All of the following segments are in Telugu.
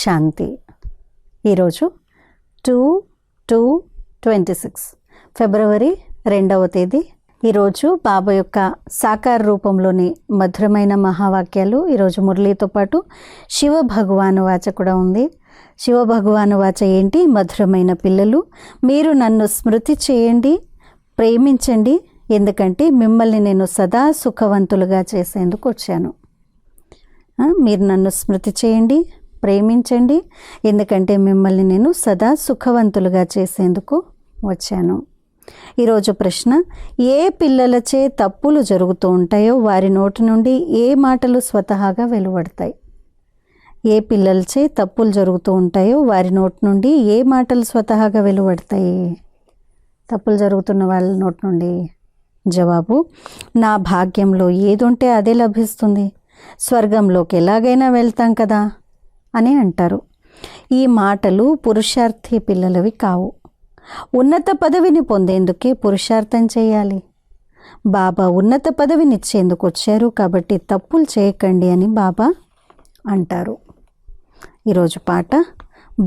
శాంతి. ఈరోజు 2/2/26 ఫిబ్రవరి 2వ తేదీ. ఈరోజు బాబా యొక్క సాకార రూపంలోని మధురమైన మహావాక్యాలు. ఈరోజు మురళీతో పాటు శివ భగవాను వాచ కూడా ఉంది. శివ భగవాను వాచ ఏంటి? మధురమైన పిల్లలు, మీరు నన్ను స్మృతి చేయండి, ప్రేమించండి, ఎందుకంటే మిమ్మల్ని నేను సదా సుఖవంతులుగా చేసేందుకు వచ్చాను. మీరు నన్ను స్మృతి చేయండి, ప్రేమించండి, ఎందుకంటే మిమ్మల్ని నేను సదా సుఖవంతులుగా చేసేందుకు వచ్చాను. ఈరోజు ప్రశ్న: ఏ పిల్లలచే తప్పులు జరుగుతూ ఉంటాయో వారి నోటి నుండి ఏ మాటలు స్వతహాగా వెలువడతాయి? ఏ పిల్లలచే తప్పులు జరుగుతూ ఉంటాయో వారి నోటి నుండి ఏ మాటలు స్వతహాగా వెలువడతాయి? తప్పులు జరుగుతున్న వాళ్ళ నోటి నుండి జవాబు: నా భాగ్యంలో ఏదుంటే అదే లభిస్తుంది, స్వర్గంలోకి ఎలాగైనా వెళ్తాం కదా అని అంటారు. ఈ మాటలు పురుషార్థి పిల్లలవి కావు. ఉన్నత పదవిని పొందేందుకే పురుషార్థం చేయాలి. బాబా ఉన్నత పదవినిచ్చేందుకు వచ్చారు, కాబట్టి తప్పులు చేయకండి అని బాబా అంటారు. ఈరోజు పాట: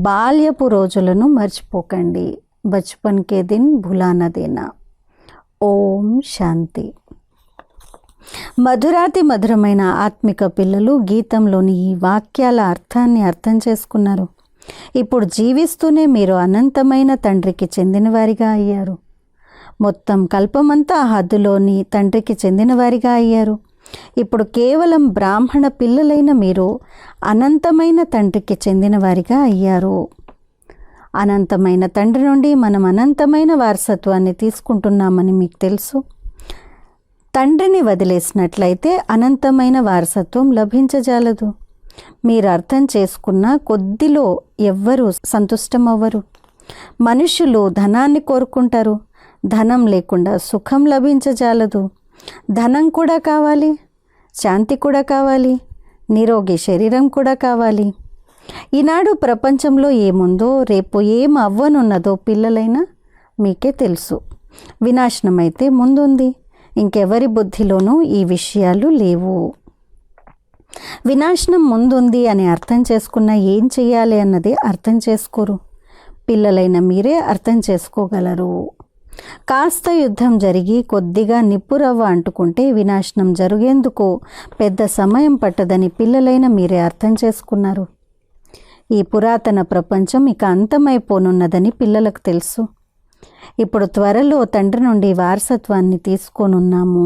బాల్యపు రోజులను మర్చిపోకండి, బచ్పన్ కే దిన్ భులానా దేనా. ఓం శాంతి. మధురాతి మధురమైన ఆత్మిక పిల్లలు గీతంలోని ఈ వాక్యాల అర్థాన్ని అర్థం చేసుకున్నారు. ఇప్పుడు జీవిస్తూనే మీరు అనంతమైన తండ్రికి చెందినవారిగా అయ్యారు. మొత్తం కల్పమంతా హద్దులోని తండ్రికి చెందినవారిగా అయ్యారు. ఇప్పుడు కేవలం బ్రాహ్మణ పిల్లలైన మీరు అనంతమైన తండ్రికి చెందినవారిగా అయ్యారు. అనంతమైన తండ్రి నుండి మనం అనంతమైన వారసత్వాన్ని తీసుకుంటున్నామని మీకు తెలుసు. తండ్రిని వదిలేసినట్లయితే అనంతమైన వారసత్వం లభించజాలదు. మీరు అర్థం చేసుకున్న కొద్దిలో ఎవ్వరూ సంతుష్టమవ్వరు. మనుషులు ధనాన్ని కోరుకుంటారు. ధనం లేకుండా సుఖం లభించజాలదు. ధనం కూడా కావాలి, శాంతి కూడా కావాలి, నిరోగి శరీరం కూడా కావాలి. ఈనాడు ప్రపంచంలో ఏముందో, రేపు ఏం అవ్వనున్నదో పిల్లలైనా మీకే తెలుసు. వినాశనం అయితే ముందుంది, ఇంకెవరి బుద్ధిలోనూ ఈ విషయాలు లేవు. వినాశనం ముందుంది అని అర్థం చేసుకున్న ఏం చెయ్యాలి అన్నది అర్థం చేసుకోరు. పిల్లలైన మీరే అర్థం చేసుకోగలరు. కాస్త యుద్ధం జరిగి కొద్దిగా నిప్పురవ్వ అంటుకుంటే వినాశనం జరిగేందుకు పెద్ద సమయం పట్టదని పిల్లలైన మీరే అర్థం చేసుకున్నారు. ఈ పురాతన ప్రపంచం ఇక అంతమైపోనున్నదని పిల్లలకు తెలుసు. ఇప్పుడు త్వరలో తండ్రి నుండి వారసత్వాన్ని తీసుకోనున్నాము.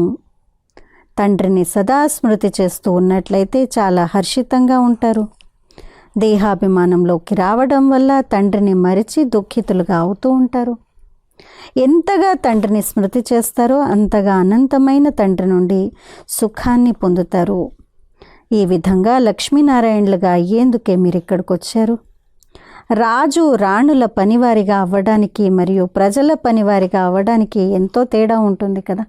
తండ్రిని సదా స్మృతి చేస్తూ ఉన్నట్లయితే చాలా హర్షితంగా ఉంటారు. దేహాభిమానంలోకి రావడం వల్ల తండ్రిని మరిచి దుఃఖితులుగా అవుతూ ఉంటారు. ఎంతగా తండ్రిని స్మృతి చేస్తారో అంతగా అనంతమైన తండ్రి నుండి సుఖాన్ని పొందుతారు. ఈ విధంగా లక్ష్మీనారాయణలుగా అయ్యేందుకే మీరు ఇక్కడికి వచ్చారు. రాజు రాణుల పనివారిగా అవ్వడానికి మరియు ప్రజల పనివారిగా అవ్వడానికి ఎంతో తేడా ఉంటుంది కదా.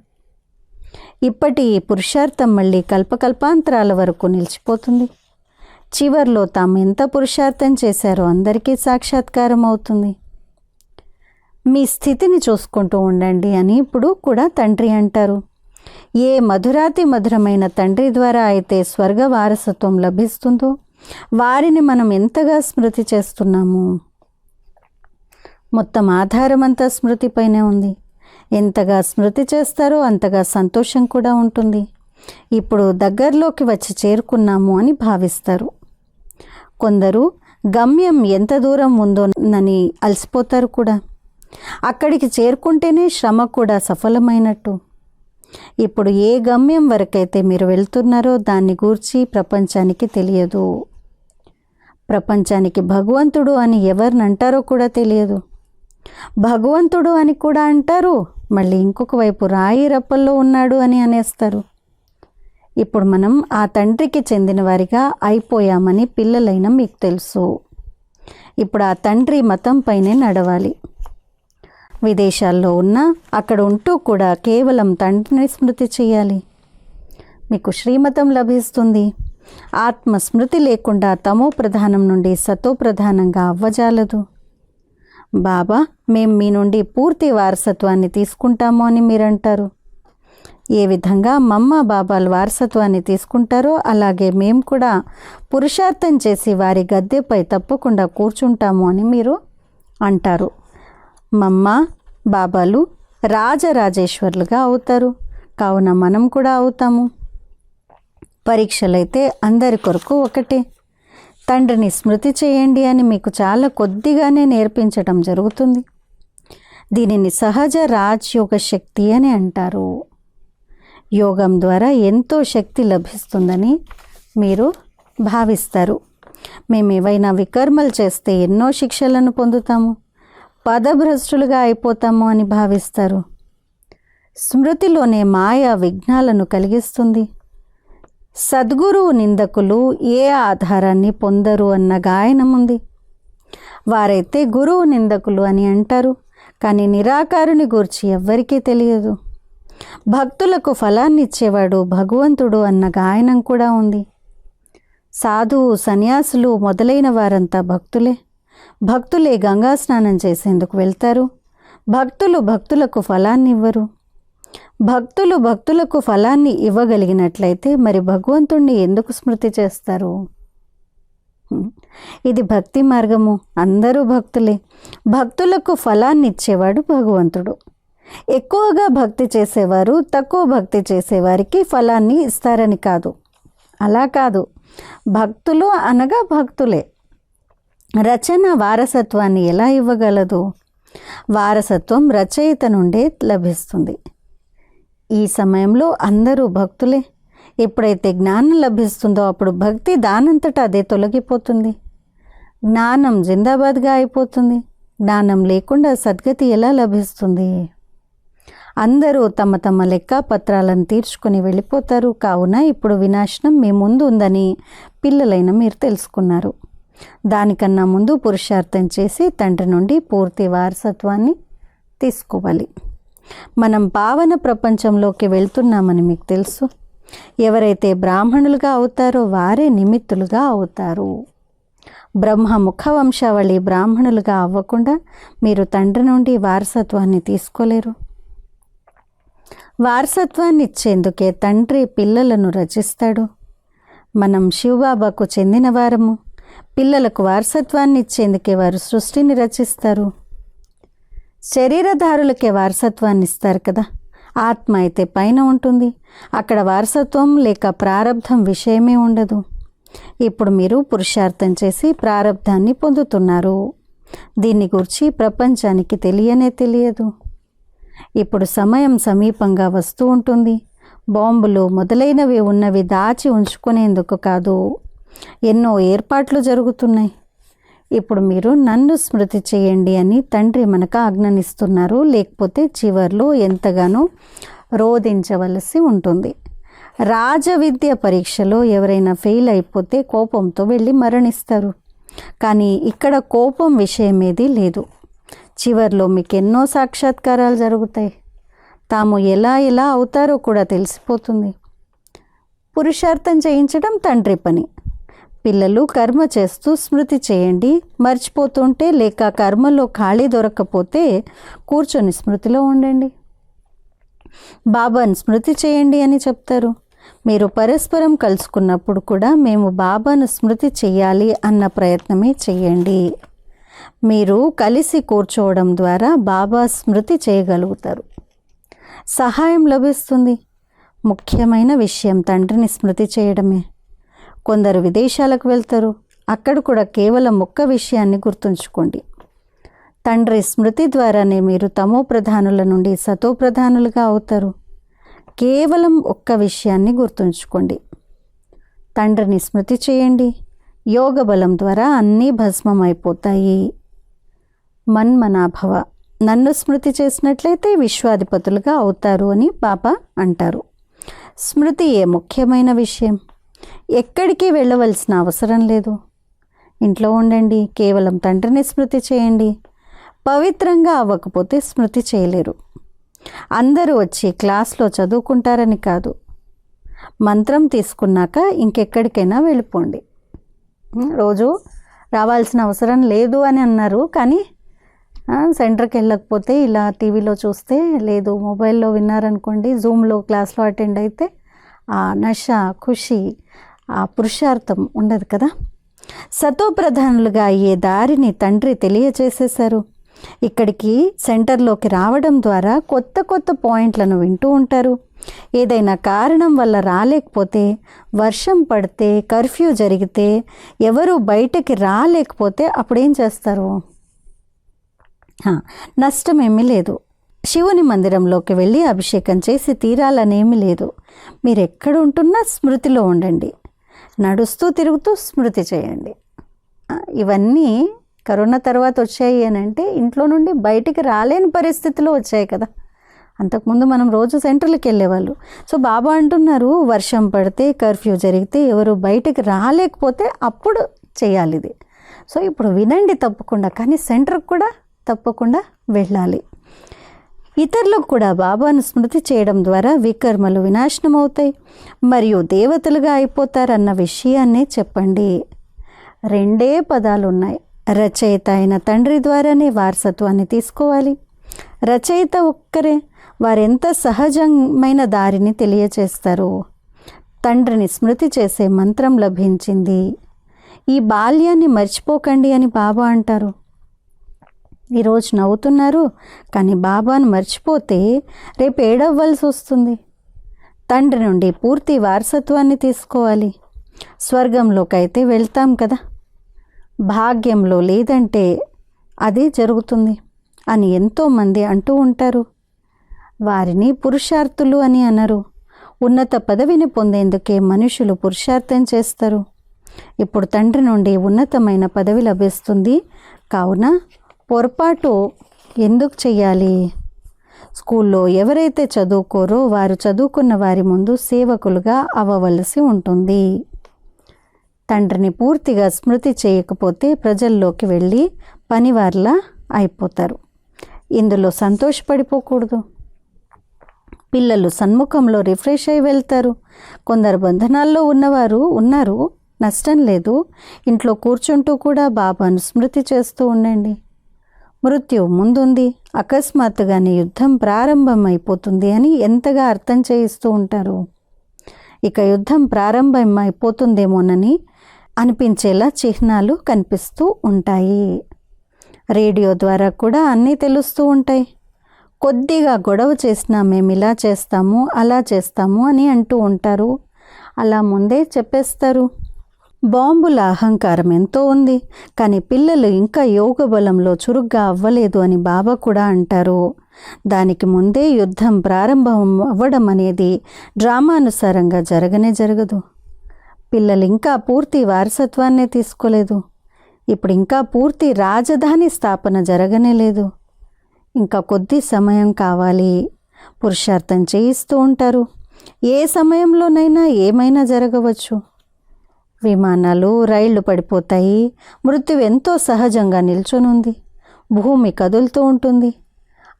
ఇప్పటి పురుషార్థం మళ్ళీ కల్పకల్పాంతరాల వరకు నిలిచిపోతుంది. చివర్లో తాము ఎంత పురుషార్థం చేశారో అందరికీ సాక్షాత్కారం అవుతుంది. మీ స్థితిని చూసుకుంటూ ఉండండి అని ఇప్పుడు కూడా తండ్రి అంటారు. ఏ మధురాతి మధురమైన తండ్రి ద్వారా అయితే స్వర్గ వారసత్వం లభిస్తుందో వారిని మనం ఎంతగా స్మృతి చేస్తున్నాము. మొత్తం ఆధారం అంతా స్మృతిపైనే ఉంది. ఎంతగా స్మృతి చేస్తారో అంతగా సంతోషం కూడా ఉంటుంది. ఇప్పుడు దగ్గరలోకి వచ్చి చేరుకున్నాము అని భావిస్తారు. కొందరు గమ్యం ఎంత దూరం ఉందోనని అలసిపోతారు కూడా. అక్కడికి చేరుకుంటేనే శ్రమ కూడా సఫలమైనట్టు. ఇప్పుడు ఏ గమ్యం వరకైతే మీరు వెళ్తున్నారో దాన్ని గూర్చి ప్రపంచానికి తెలియదు. ప్రపంచానికి భగవంతుడు అని ఎవరిని అంటారో కూడా తెలియదు. భగవంతుడు అని కూడా అంటారు, మళ్ళీ ఇంకొక వైపు రాయి రప్పల్లో ఉన్నాడు అని అనేస్తారు. ఇప్పుడు మనం ఆ తండ్రికి చెందిన వారిగా అయిపోయామని పిల్లలైన మీకు తెలుసు. ఇప్పుడు ఆ తండ్రి మతం పైనే నడవాలి. విదేశాల్లో ఉన్నా అక్కడ ఉంటూ కూడా కేవలం తండ్రిని స్మృతి చేయాలి. మీకు శ్రీమతం లభిస్తుంది. ఆత్మస్మృతి లేకుండా తమో ప్రధానం నుండి సతో ప్రధానంగా అవ్వజాలదు. బాబా, మేము మీ నుండి పూర్తి వారసత్వాన్ని తీసుకుంటాము అని మీరంటారు. ఏ విధంగా మమ్మ బాబాలు వారసత్వాన్ని తీసుకుంటారో అలాగే మేము కూడా పురుషార్థం చేసి వారి గద్దెపై తప్పకుండా కూర్చుంటాము అని మీరు అంటారు. మమ్మ బాబాలు రాజరాజేశ్వర్లుగా అవుతారు, కావున మనం కూడా అవుతాము. పరీక్షలైతే అందరి కొరకు ఒకటే. తండ్రిని స్మృతి చేయండి అని మీకు చాలా కొద్దిగానే నేర్పించడం జరుగుతుంది. దీనిని సహజ రాజ్యోగ శక్తి అని అంటారు. యోగం ద్వారా ఎంతో శక్తి లభిస్తుందని మీరు భావిస్తారు. మేము ఏవైనా వికర్మలు చేస్తే ఎన్నో శిక్షలను పొందుతాము, పదభ్రష్టులుగా అయిపోతాము అని భావిస్తారు. స్మృతిలోనే మాయ విఘ్నాలను కలిగిస్తుంది. సద్గురువు నిందకులు ఏ ఆధారాన్ని పొందరు అన్న గాయనం ఉంది. వారైతే గురువు నిందకులు అని అంటారు, కానీ నిరాకారుని గూర్చి ఎవ్వరికీ తెలియదు. భక్తులకు ఫలాన్ని ఇచ్చేవాడు భగవంతుడు అన్న గాయనం కూడా ఉంది. సాధువు సన్యాసులు మొదలైన వారంతా భక్తులే. భక్తులే గంగా స్నానం చేసేందుకు వెళ్తారు. భక్తులు భక్తులకు ఫలాన్ని ఇవ్వరు. భక్తులు భక్తులకు ఫలాన్ని ఇవ్వగలిగినట్లయితే మరి భగవంతుణ్ణి ఎందుకు స్మృతి చేస్తారు? ఇది భక్తి మార్గము. అందరూ భక్తులే. భక్తులకు ఫలాన్ని ఇచ్చేవాడు భగవంతుడు. ఎక్కువగా భక్తి చేసేవారు తక్కువ భక్తి చేసేవారికి ఫలాన్ని ఇస్తారని కాదు. అలా కాదు. భక్తులు అనగా భక్తులే. రచన వారసత్వాన్ని ఎలా ఇవ్వగలదు? వారసత్వం రచయిత నుండే లభిస్తుంది. ఈ సమయంలో అందరూ భక్తులే. ఎప్పుడైతే జ్ఞానం లభిస్తుందో అప్పుడు భక్తి దానంతటా అదే తొలగిపోతుంది. జ్ఞానం జిందాబాద్గా అయిపోతుంది. జ్ఞానం లేకుండా సద్గతి ఎలా లభిస్తుంది? అందరూ తమ తమ లెక్క పత్రాలను తీర్చుకొని వెళ్ళిపోతారు. కావున ఇప్పుడు వినాశనం మీ ముందు ఉందని పిల్లలైన మీరు తెలుసుకున్నారు. దానికన్నా ముందు పురుషార్థం చేసి తండ్రి నుండి పూర్తి వారసత్వాన్ని తీసుకోవాలి. మనం పావన ప్రపంచంలోకి వెళ్తున్నామని మీకు తెలుసు. ఎవరైతే బ్రాహ్మణులుగా అవుతారో వారే నిమిత్తులుగా అవుతారు. బ్రహ్మ ముఖ వంశావళి బ్రాహ్మణులుగా అవ్వకుండా మీరు తండ్రి నుండి వారసత్వాన్ని తీసుకోలేరు. వారసత్వాన్ని ఇచ్చేందుకే తండ్రి పిల్లలను రచిస్తాడు. మనం శివబాబాకు చెందిన వారము. పిల్లలకు వారసత్వాన్ని ఇచ్చేందుకే వారు సృష్టిని రచిస్తారు. శరీరధారులకే వారసత్వాన్ని ఇస్తారు కదా. ఆత్మ అయితే పైన ఉంటుంది. అక్కడ వారసత్వం లేక ప్రారబ్ధం విషయమే ఉండదు. ఇప్పుడు మీరు పురుషార్థం చేసి ప్రారబ్ధాన్ని పొందుతున్నారు. దీన్ని గురించి ప్రపంచానికి తెలియనే తెలియదు. ఇప్పుడు సమయం సమీపంగా వస్తూ ఉంటుంది. బాంబులు మొదలైనవి ఉన్నవి దాచి ఉంచుకునేందుకు కాదు. ఎన్నో ఏర్పాట్లు జరుగుతున్నాయి. ఇప్పుడు మీరు నన్ను స్మృతి చేయండి అని తండ్రి మనకు ఆజ్ఞనిస్తున్నారు. లేకపోతే చివర్లో ఎంతగానో రోధించవలసి ఉంటుంది. రాజవిద్య పరీక్షలో ఎవరైనా ఫెయిల్ అయిపోతే కోపంతో వెళ్ళి మరణిస్తారు. కానీ ఇక్కడ కోపం విషయమేది లేదు. చివర్లో మీకు ఎన్నో సాక్షాత్కారాలు జరుగుతాయి. తాము ఎలా ఎలా అవుతారో కూడా తెలిసిపోతుంది. పురుషార్థం చేయించడం తండ్రి పని. పిల్లలు కర్మ చేస్తూ స్మృతి చేయండి. మర్చిపోతుంటే లేక కర్మలో ఖాళీ దొరకకపోతే కూర్చొని స్మృతిలో ఉండండి. బాబాను స్మృతి చేయండి అని చెప్తారు. మీరు పరస్పరం కలుసుకున్నప్పుడు కూడా మేము బాబాను స్మృతి చేయాలి అన్న ప్రయత్నమే చేయండి. మీరు కలిసి కూర్చోవడం ద్వారా బాబా స్మృతి చేయగలుగుతారు. సహాయం లభిస్తుంది. ముఖ్యమైన విషయం తండ్రిని స్మృతి చేయడమే. కొందరు విదేశాలకు వెళ్తారు. అక్కడ కూడా కేవలం ఒక్క విషయాన్ని గుర్తుంచుకోండి. తండ్రి స్మృతి ద్వారానే మీరు తమో ప్రధానుల నుండి సతో ప్రధానులుగా అవుతారు. కేవలం ఒక్క విషయాన్ని గుర్తుంచుకోండి. తండ్రిని స్మృతి చేయండి. యోగ బలం ద్వారా అన్నీ భస్మం అయిపోతాయి. మన్మనాభవ. నన్ను స్మృతి చేసినట్లయితే విశ్వాధిపతులుగా అవుతారు అని బాబా అంటారు. స్మృతి ఏ ముఖ్యమైన విషయం. ఎక్కడికి వెళ్ళవలసిన అవసరం లేదు. ఇంట్లో ఉండండి. కేవలం తండ్రిని స్మృతి చేయండి. పవిత్రంగా అవ్వకపోతే స్మృతి చేయలేరు. అందరూ వచ్చి క్లాస్లో చదువుకుంటారని కాదు. మంత్రం తీసుకున్నాక ఇంకెక్కడికైనా వెళ్ళిపోండి. రోజు రావాల్సిన అవసరం లేదు అని అన్నారు, కానీ సెంటర్కి వెళ్ళకపోతే ఇలా టీవీలో చూస్తే, లేదు మొబైల్లో విన్నారనుకోండి, జూమ్లో క్లాస్లో అటెండ్ అయితే ఆ నష, ఖుషి, ఆ పురుషార్థం ఉండదు కదా. సతోప్రధానులుగా అయ్యే దారిని తండ్రి తెలియచేసేశారు. ఇక్కడికి సెంటర్లోకి రావడం ద్వారా కొత్త కొత్త పాయింట్లను వింటూ ఉంటారు. ఏదైనా కారణం వల్ల రాలేకపోతే, వర్షం పడితే, కర్ఫ్యూ జరిగితే, ఎవరు బయటకి రాలేకపోతే అప్పుడేం చేస్తారు? నష్టమేమీ లేదు. శివుని మందిరంలోకి వెళ్ళి అభిషేకం చేసి తీరాలనేమీ లేదు. మీరు ఎక్కడుంటున్నా స్మృతిలో ఉండండి. నడుస్తూ తిరుగుతూ స్మృతి చేయండి. ఇవన్నీ కరోనా తర్వాత వచ్చాయి అని అంటే ఇంట్లో నుండి బయటికి రాలేని పరిస్థితిలో వచ్చాయి కదా. అంతకుముందు మనం రోజు సెంటర్లకు వెళ్ళేవాళ్ళు. సో బాబా అంటున్నారు, వర్షం పడితే, కర్ఫ్యూ జరిగితే, ఎవరు బయటికి రాలేకపోతే అప్పుడు చేయాలి ఇది. సో ఇప్పుడు వినండి తప్పకుండా, కానీ సెంటర్కి కూడా తప్పకుండా వెళ్ళాలి. ఇతరులకు కూడా బాబాను స్మృతి చేయడం ద్వారా వికర్మలు వినాశనం అవుతాయి మరియు దేవతలుగా అయిపోతారన్న విషయాన్నే చెప్పండి. 2 పదాలు ఉన్నాయి. రచయిత అయిన తండ్రి ద్వారానే వారసత్వాన్ని తీసుకోవాలి. రచయిత ఒక్కరే, వారెంత సహజమైన దారిని తెలియచేస్తారు. తండ్రిని స్మృతి చేసే మంత్రం లభించింది. ఈ బాల్యాన్ని మర్చిపోకండి అని బాబా అంటారు. ఈరోజు నవ్వుతున్నారు, కానీ బాబాను మర్చిపోతే రేపు ఏడవ్వాల్సి వస్తుంది. తండ్రి నుండి పూర్తి వారసత్వాన్ని తీసుకోవాలి. స్వర్గంలోకైతే వెళ్తాం కదా, భాగ్యంలో లేదంటే అదే జరుగుతుంది అని ఎంతోమంది అంటూ ఉంటారు. వారిని పురుషార్థులు అని అనరు. ఉన్నత పదవిని పొందేందుకే మనుషులు పురుషార్థం చేస్తారు. ఇప్పుడు తండ్రి నుండి ఉన్నతమైన పదవి లభిస్తుంది. కావున పొరపాటు ఎందుకు చెయ్యాలి? స్కూల్లో ఎవరైతే చదువుకోరో వారు చదువుకున్న వారి ముందు సేవకులుగా అవ్వవలసి ఉంటుంది. తండ్రిని పూర్తిగా స్మృతి చేయకపోతే ప్రజల్లోకి వెళ్ళి పనివార్లా అయిపోతారు. ఇందులో సంతోషపడిపోకూడదు. పిల్లలు సన్ముఖంలో రిఫ్రెష్ అయి వెళ్తారు. కొందరు బంధనాల్లో ఉన్నవారు ఉన్నారు, నష్టం లేదు. ఇంట్లో కూర్చుంటూ కూడా బాబాను స్మృతి చేస్తూ ఉండండి. మృత్యు ముందుంది, అకస్మాత్తుగానే యుద్ధం ప్రారంభమైపోతుంది అని ఎంతగా అర్థం చేయిస్తూ ఉంటారు. ఇక యుద్ధం ప్రారంభమైపోతుందేమోనని అనిపించేలా చిహ్నాలు కనిపిస్తూ ఉంటాయి. రేడియో ద్వారా కూడా అన్నీ తెలుస్తూ ఉంటాయి. కొద్దిగా గొడవ చేసినా మేము ఇలా చేస్తాము, అలా చేస్తాము అని అంటూ ఉంటారు. అలా ముందే చెప్పేస్తారు. బాంబుల అహంకారం ఎంతో ఉంది, కానీ పిల్లలు ఇంకా యోగ బలంలో చురుగ్గా అవ్వలేదు అని బాబా కూడా అంటారు. దానికి ముందే యుద్ధం ప్రారంభం అవ్వడం అనేది డ్రామానుసారంగా జరగనే జరగదు. పిల్లలు ఇంకా పూర్తి వారసత్వాన్నే తీసుకోలేదు. ఇప్పుడు ఇంకా పూర్తి రాజధాని స్థాపన జరగనే లేదు. ఇంకా కొద్ది సమయం కావాలి. పురుషార్థం చేయిస్తూ ఉంటారు. ఏ సమయంలోనైనా ఏమైనా జరగవచ్చు. విమానాలు, రైళ్లు పడిపోతాయి. మృత్యు ఎంతో సహజంగా నిల్చొనుంది. భూమి కదులుతూ ఉంటుంది.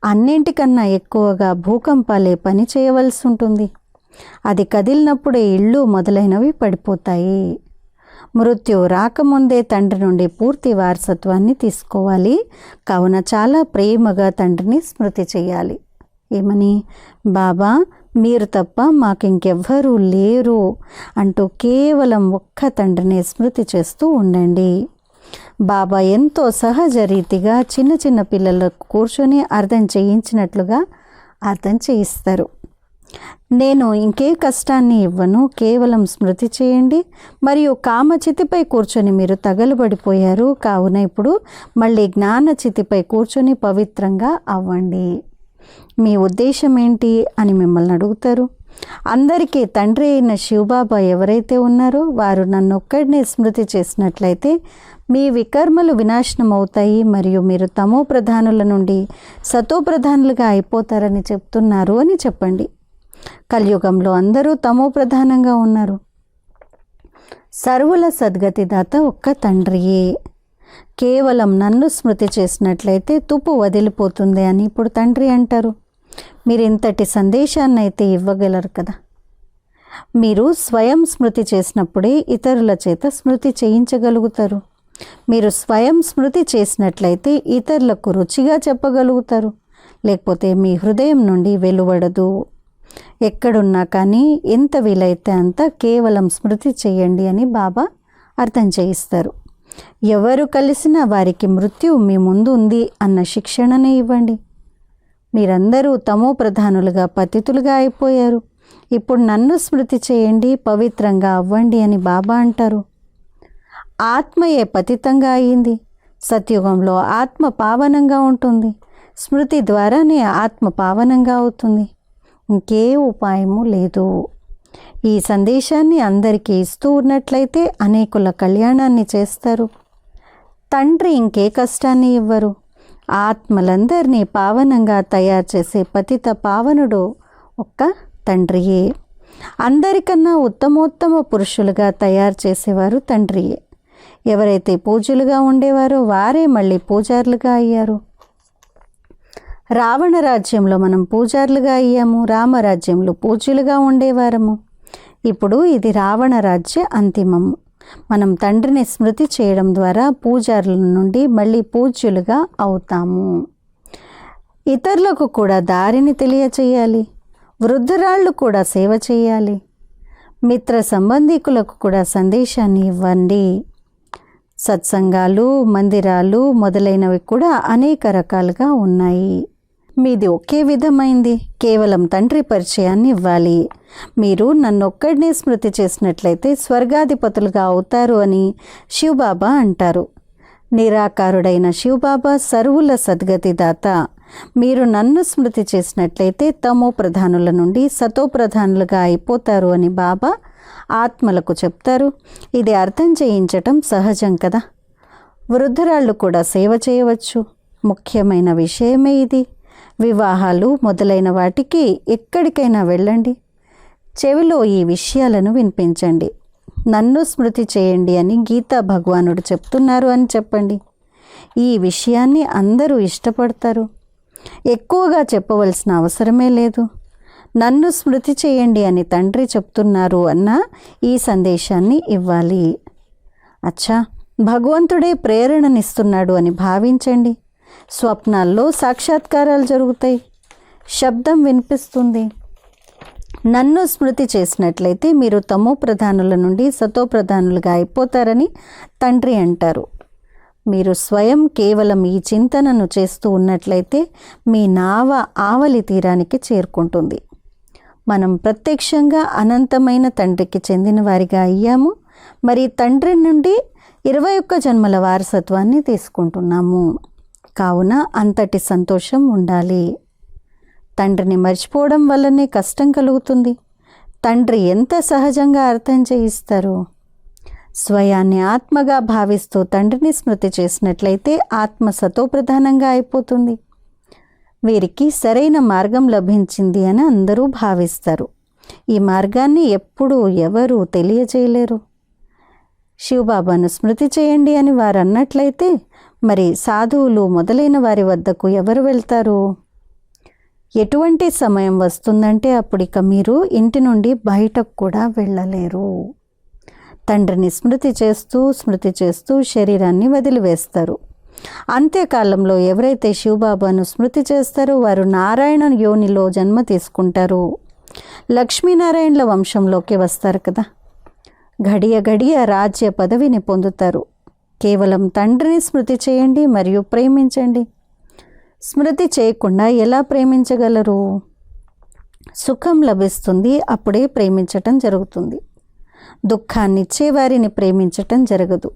అన్నింటికన్నా ఎక్కువగా భూకంపాలే పని చేయవలసి ఉంటుంది. అది కదిలినప్పుడే ఇళ్ళు మొదలైనవి పడిపోతాయి. మృత్యు రాకముందే తండ్రి నుండి పూర్తి వారసత్వాన్ని తీసుకోవాలి. కావున చాలా ప్రేమగా తండ్రిని స్మృతి చేయాలి. ఏమని? బాబా, మీరు తప్ప మాకు ఇంకెవ్వరూ లేరు అంటూ కేవలం ఒక్క తండ్రిని స్మృతి చేస్తూ ఉండండి. బాబా ఎంతో సహజ రీతిగా చిన్న చిన్న పిల్లలకు కూర్చొని అర్థం చేయించినట్లుగా అర్థం చేయిస్తారు. నేను ఇంకే కష్టాన్ని ఇవ్వను, కేవలం స్మృతి చేయండి. మరియు కామచితిపై కూర్చొని మీరు తగలబడిపోయారు, కావున ఇప్పుడు మళ్ళీ జ్ఞానచితిపై కూర్చొని పవిత్రంగా అవ్వండి. మీ ఉద్దేశం ఏంటి అని మిమ్మల్ని అడుగుతారు. అందరికీ తండ్రి అయిన శివబాబా ఎవరైతే ఉన్నారో వారు నన్నొక్కడినే స్మృతి చేసినట్లయితే మీ వికర్మలు వినాశనం అవుతాయి మరియు మీరు తమో ప్రధానుల నుండి సతో ప్రధానులుగా అయిపోతారని చెప్తున్నారు అని చెప్పండి. కలియుగంలో అందరూ తమో ప్రధానంగా ఉన్నారు. సర్వుల సద్గతిదాత ఒక్క తండ్రియే. కేవలం నన్ను స్మృతి చేసినట్లయితే తుప్పు వదిలిపోతుంది అని ఇప్పుడు తండ్రి అంటారు. మీరు ఇంతటి సందేశాన్ని అయితే ఇవ్వగలరు కదా. మీరు స్వయం స్మృతి చేసినప్పుడే ఇతరుల చేత స్మృతి చేయించగలుగుతారు. మీరు స్వయం స్మృతి చేసినట్లయితే ఇతరులకు రుచిగా చెప్పగలుగుతారు, లేకపోతే మీ హృదయం నుండి వెలువడదు. ఎక్కడున్నా కానీ ఎంత వీలైతే అంత కేవలం స్మృతి చేయండి అని బాబా అర్థం చేయిస్తారు. ఎవరు కలిసినా వారికి మృత్యువు మీ ముందు ఉంది అన్న శిక్షణనే ఇవ్వండి. మీరందరూ తమో ప్రధానులుగా పతితులుగా అయిపోయారు, ఇప్పుడు నన్ను స్మృతి చేయండి, పవిత్రంగా అవ్వండి అని బాబా అంటారు. ఆత్మయే పతితంగా అయింది. సత్యుగంలో ఆత్మ పావనంగా ఉంటుంది. స్మృతి ద్వారానే ఆత్మ పావనంగా అవుతుంది. ఇంకే ఉపాయము లేదు. ఈ సందేశాన్ని అందరికీ ఇస్తూ ఉన్నట్లయితే అనేకుల కళ్యాణాన్ని చేస్తారు. తండ్రి ఇంకే కష్టాన్ని ఇవ్వరు. ఆత్మలందరినీ పావనంగా తయారు చేసే పతిత పావనుడు ఒక్క తండ్రియే. అందరికన్నా ఉత్తమోత్తమ పురుషులుగా తయారు చేసేవారు తండ్రియే. ఎవరైతే పూజ్యులుగా ఉండేవారో వారే మళ్ళీ పూజారులుగా అయ్యారు. రావణ రాజ్యంలో మనం పూజారులుగా అయ్యాము, రామరాజ్యంలో పూజ్యులుగా ఉండేవారము. ఇప్పుడు ఇది రావణ రాజ్య అంతిమము. మనం తండ్రిని స్మృతి చేయడం ద్వారా పూజారుల నుండి మళ్ళీ పూజ్యులుగా అవుతాము. ఇతరులకు కూడా దారిని తెలియచేయాలి. వృద్ధురాళ్ళు కూడా సేవ చేయాలి. మిత్ర సంబంధికులకు కూడా సందేశాన్ని ఇవ్వండి. సత్సంగాలు, మందిరాలు మొదలైనవి కూడా అనేక రకాలుగా ఉన్నాయి. మీది ఒకే విధమైంది. కేవలం తండ్రి పరిచయాన్ని ఇవ్వాలి. మీరు నన్నొక్కడినే స్మృతి చేసినట్లయితే స్వర్గాధిపతులుగా అవుతారు అని శివబాబా అంటారు. నిరాకారుడైన శివబాబా సర్వుల సద్గతి దాత. మీరు నన్ను స్మృతి చేసినట్లయితే తమో ప్రధానుల నుండి సతో ప్రధానులుగా అయిపోతారు అని బాబా ఆత్మలకు చెప్తారు. ఇది అర్థం చేయించటం సహజం కదా. వృద్ధురాళ్ళు కూడా సేవ చేయవచ్చు. ముఖ్యమైన విషయమే ఇది. వివాహాలు మొదలైన వాటికి ఎక్కడికైనా వెళ్ళండి. చెవిలో ఈ విషయాలను వినిపించండి. నన్ను స్మృతి చేయండి అని గీతా భగవానుడు చెప్తున్నారు అని చెప్పండి. ఈ విషయాన్ని అందరూ ఇష్టపడతారు. ఎక్కువగా చెప్పవలసిన అవసరమే లేదు. నన్ను స్మృతి చేయండి అని తండ్రి చెప్తున్నారు అన్న ఈ సందేశాన్ని ఇవ్వాలి. అచ్చా, భగవంతుడే ప్రేరణనిస్తున్నాడు అని భావించండి. స్వప్నాల్లో సాక్షాత్కారాలు జరుగుతాయి. శబ్దం వినిపిస్తుంది. నన్ను స్మృతి చేసినట్లయితే మీరు తమో ప్రధానుల నుండి సతో ప్రధానులుగా అయిపోతారని తండ్రి అంటారు. మీరు స్వయం కేవలం ఈ చింతనను చేస్తూ ఉన్నట్లయితే మీ నావ ఆవలి తీరానికి చేరుకుంటుంది. మనం ప్రత్యక్షంగా అనంతమైన తండ్రికి చెందిన వారిగా అయ్యాము. మరి తండ్రి నుండి 21 జన్మల వారసత్వాన్ని తీసుకుంటున్నాము. కావున అంతటి సంతోషం ఉండాలి. తండ్రిని మర్చిపోవడం వల్లనే కష్టం కలుగుతుంది. తండ్రి ఎంత సహజంగా అర్థం చేయిస్తారు. స్వయాన్ని ఆత్మగా భావిస్తూ తండ్రిని స్మృతి చేసినట్లయితే ఆత్మ సతోప్రధానంగా అయిపోతుంది. వీరికి సరైన మార్గం లభించింది అని అందరూ భావిస్తారు. ఈ మార్గాన్ని ఎప్పుడూ ఎవరూ తెలియజేయలేరు. శివబాబాను స్మృతి చేయండి అని వారు అన్నట్లయితే మరి సాధువులు మొదలైన వారి వద్దకు ఎవరు వెళ్తారు? ఎటువంటి సమయం వస్తుందంటే అప్పుడిక మీరు ఇంటి నుండి బయటకు కూడా వెళ్ళలేరు. తండ్రిని స్మృతి చేస్తూ శరీరాన్ని వదిలివేస్తారు. అంత్యకాలంలో ఎవరైతే శివబాబాను స్మృతి చేస్తారో వారు నారాయణ యోనిలో జన్మ తీసుకుంటారు. లక్ష్మీనారాయణల వంశంలోకి వస్తారు కదా. గడియ గడియ రాజ్య పదవిని పొందుతారు. కేవలం తండ్రిని స్మృతి చేయండి మరియు ప్రేమించండి. స్మృతి చేయకుండా ఎలా ప్రేమించగలరు? సుఖం లభిస్తుంది, అప్పుడే ప్రేమించటం జరుగుతుంది. దుఃఖాన్ని ఇచ్చేవారిని ప్రేమించటం జరగదు.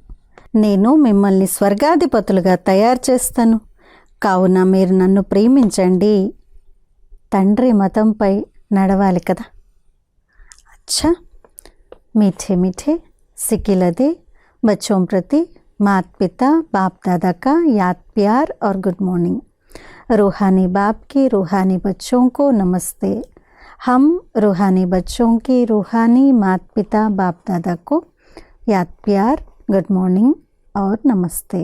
నేను మిమ్మల్ని స్వర్గాధిపతులుగా తయారు చేస్తాను, కావున మీరు నన్ను ప్రేమించండి. తండ్రి మతంపై నడవాలి కదా. అచ్చా, मीठे मीठे सिकिलदे बच्चों प्रति माता पिता बाप दादा का याद प्यार और गुड मॉर्निंग। रूहानी बाप की रूहानी बच्चों को नमस्ते। हम रूहानी बच्चों की रूहानी माता पिता बाप दादा को याद प्यार, गुड मॉर्निंग और नमस्ते।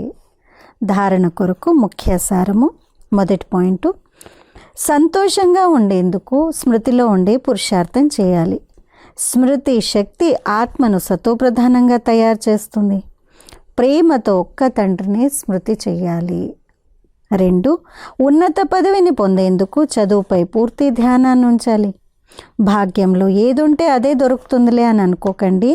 ధారణ కొరకు ముఖ్య సారము. మొదటి పాయింట్, సంతోషంగా ఉండేందుకు స్మృతిలో ఉండే పురుషార్థం చేయాలి. స్మృతి శక్తి ఆత్మను సతోప్రధానంగా తయారు చేస్తుంది. ప్రేమతో ఒక్క తండ్రిని స్మృతి చేయాలి. 2, ఉన్నత పదవిని పొందేందుకు చదువుపై పూర్తి ధ్యానాన్ని ఉంచాలి. భాగ్యంలో ఏదుంటే అదే దొరుకుతుందిలే అని అనుకోకండి.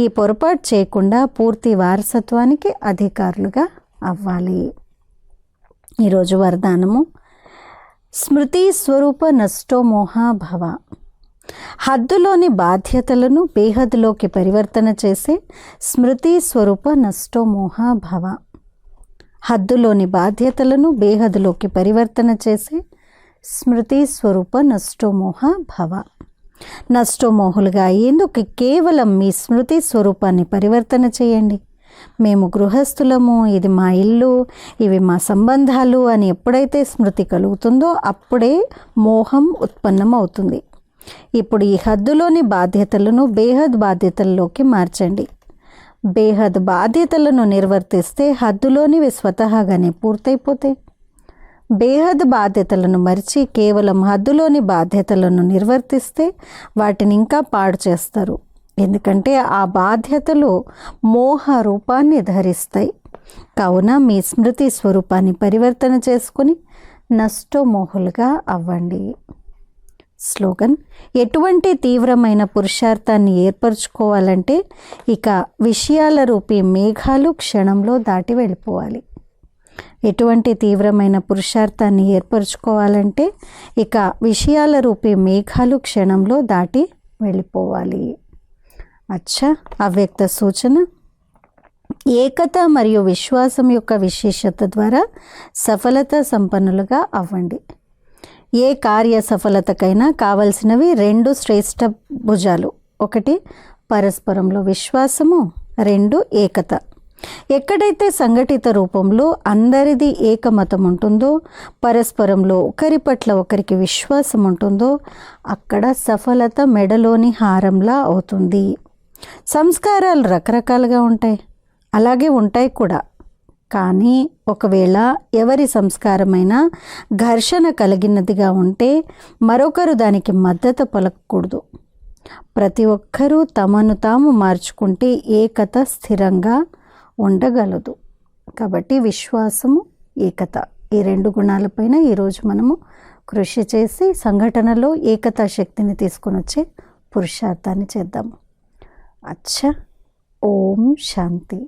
ఈ పొరపాటు చేయకుండా పూర్తి వారసత్వానికి అధికారులుగా అవ్వాలి. ఈరోజు వరదానము స్మృతి స్వరూప నష్టో మోహ భవ. హద్దులోని బాధ్యతలను బేహద్దులోకి పరివర్తన చేసే స్మృతి స్వరూప నష్టో మోహ భవ. హద్దులోని బాధ్యతలను బేహద్దులోకి పరివర్తన చేసే స్మృతి స్వరూప నష్టోమోహ భవ. నష్టోమోహులుగా అయ్యేందుకు కేవలం మీ స్మృతి స్వరూపాన్ని పరివర్తన చేయండి. మేము గృహస్థులము, ఇది మా ఇల్లు, ఇవి మా సంబంధాలు అని ఎప్పుడైతే స్మృతి కలుగుతుందో అప్పుడే మోహం ఉత్పన్నమవుతుంది. ఇప్పుడు ఈ హద్దులోని బాధ్యతలను బేహద్ బాధ్యతల్లోకి మార్చండి. బేహద్ బాధ్యతలను నిర్వర్తిస్తే హద్దులోనివి స్వతహాగానే పూర్తయిపోతాయి. బేహద్ బాధ్యతలను మరిచి కేవలం హద్దులోని బాధ్యతలను నిర్వర్తిస్తే వాటిని ఇంకా పాడు చేస్తారు. ఎందుకంటే ఆ బాధ్యతలు మోహ రూపాన్ని ధరిస్తాయి. కావున మీ స్మృతి స్వరూపాన్ని పరివర్తన చేసుకుని నష్టోమోహులుగా అవ్వండి. స్లోగన్: ఎటువంటి తీవ్రమైన పురుషార్థాన్ని ఏర్పరచుకోవాలంటే ఇక విషయాల రూపీ మేఘాలు క్షణంలో దాటి వెళ్ళిపోవాలి. ఎటువంటి తీవ్రమైన పురుషార్థాన్ని ఏర్పరచుకోవాలంటే ఇక విషయాల రూపీ మేఘాలు క్షణంలో దాటి వెళ్ళిపోవాలి. అవ్యక్త సూచన: ఏకత మరియు విశ్వాసం యొక్క విశేషత ద్వారా సఫలత సంపన్నులుగా అవ్వండి. ఏ కార్య సఫలతకైనా కావలసినవి 2 శ్రేష్ఠ భుజాలు. 1 పరస్పరంలో విశ్వాసము, 2 ఏకత. ఎక్కడైతే సంఘటిత రూపంలో అందరిది ఏకమతం ఉంటుందో, పరస్పరంలో ఒకరి పట్ల ఒకరికి విశ్వాసం ఉంటుందో అక్కడ సఫలత మెడలోని హారంలా అవుతుంది. సంస్కారాలు రకరకాలుగా ఉంటాయి, అలాగే ఉంటాయి కూడా. కానీ ఒకవేళ ఎవరి సంస్కారమైనా ఘర్షణ కలిగినదిగా ఉంటే మరొకరు దానికి మద్దతు పలకకూడదు. ప్రతి ఒక్కరూ తమను తాము మార్చుకుంటే ఏకత స్థిరంగా ఉండగలదు. కాబట్టి విశ్వాసము, ఏకత ఈ 2 గుణాలపైన ఈరోజు మనము కృషి చేసి సంఘటనలో ఏకతా శక్తిని తీసుకొని వచ్చే పురుషార్థాన్ని చేద్దాము. ఓం శాంతి.